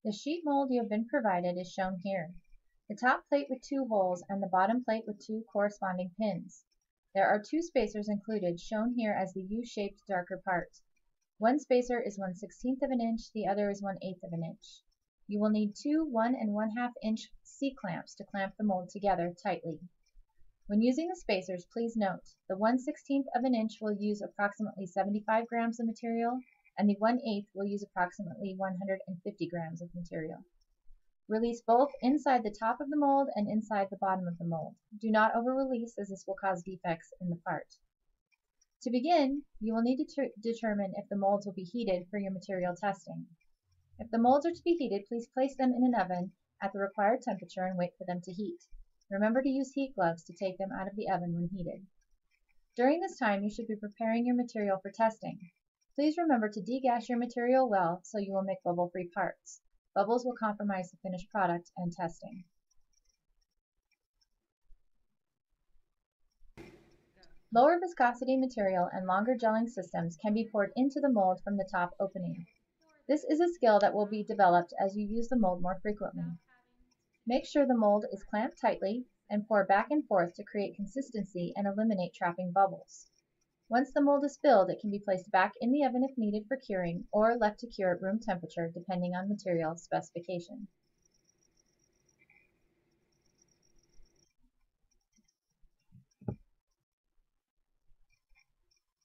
The sheet mold you have been provided is shown here. The top plate with 2 holes and the bottom plate with 2 corresponding pins. There are 2 spacers included, shown here as the U-shaped darker part. One spacer is 1/16 of an inch, the other is 1/8 of an inch. You will need 2 1 1/2 inch C-clamps to clamp the mold together tightly. When using the spacers, please note, the 1/16 of an inch will use approximately 75 grams of material, and the 1/8 will use approximately 150 grams of material. Release both inside the top of the mold and inside the bottom of the mold. Do not over-release, as this will cause defects in the part. To begin, you will need to determine if the molds will be heated for your material testing. If the molds are to be heated, please place them in an oven at the required temperature and wait for them to heat. Remember to use heat gloves to take them out of the oven when heated. During this time, you should be preparing your material for testing. Please remember to degas your material well so you will make bubble-free parts. Bubbles will compromise the finished product and testing. Lower viscosity material and longer gelling systems can be poured into the mold from the top opening. This is a skill that will be developed as you use the mold more frequently. Make sure the mold is clamped tightly and pour back and forth to create consistency and eliminate trapping bubbles. Once the mold is filled, it can be placed back in the oven if needed for curing or left to cure at room temperature depending on material specification.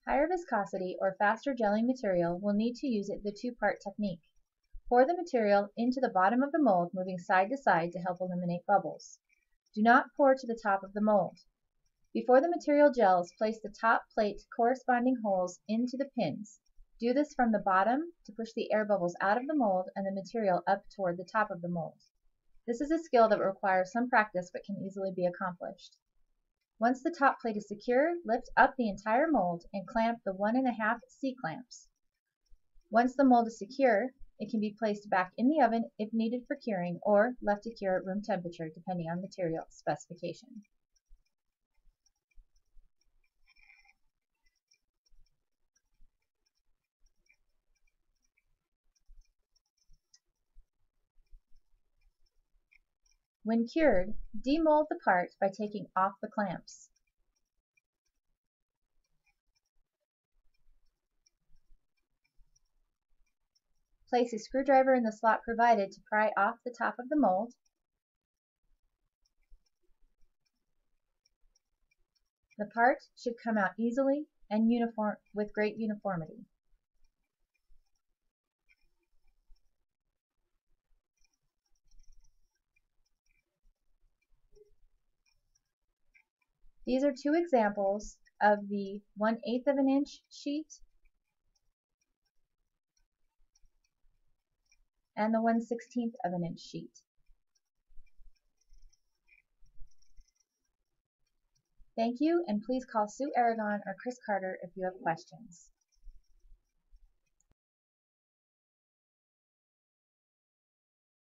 Higher viscosity or faster gelling material will need to use the 2-part technique. Pour the material into the bottom of the mold, moving side to side to help eliminate bubbles. Do not pour to the top of the mold. Before the material gels, place the top plate corresponding holes into the pins. Do this from the bottom to push the air bubbles out of the mold and the material up toward the top of the mold. This is a skill that requires some practice but can easily be accomplished. Once the top plate is secure, lift up the entire mold and clamp the 1 1/2 C-clamps. Once the mold is secure, it can be placed back in the oven if needed for curing or left to cure at room temperature depending on material specification. When cured, demold the part by taking off the clamps. Place a screwdriver in the slot provided to pry off the top of the mold. The part should come out easily and with great uniformity. These are 2 examples of the 1/8 of an inch sheet and the 1/16 of an inch sheet. Thank you, and please call Sue Aragon or Chris Carter if you have questions.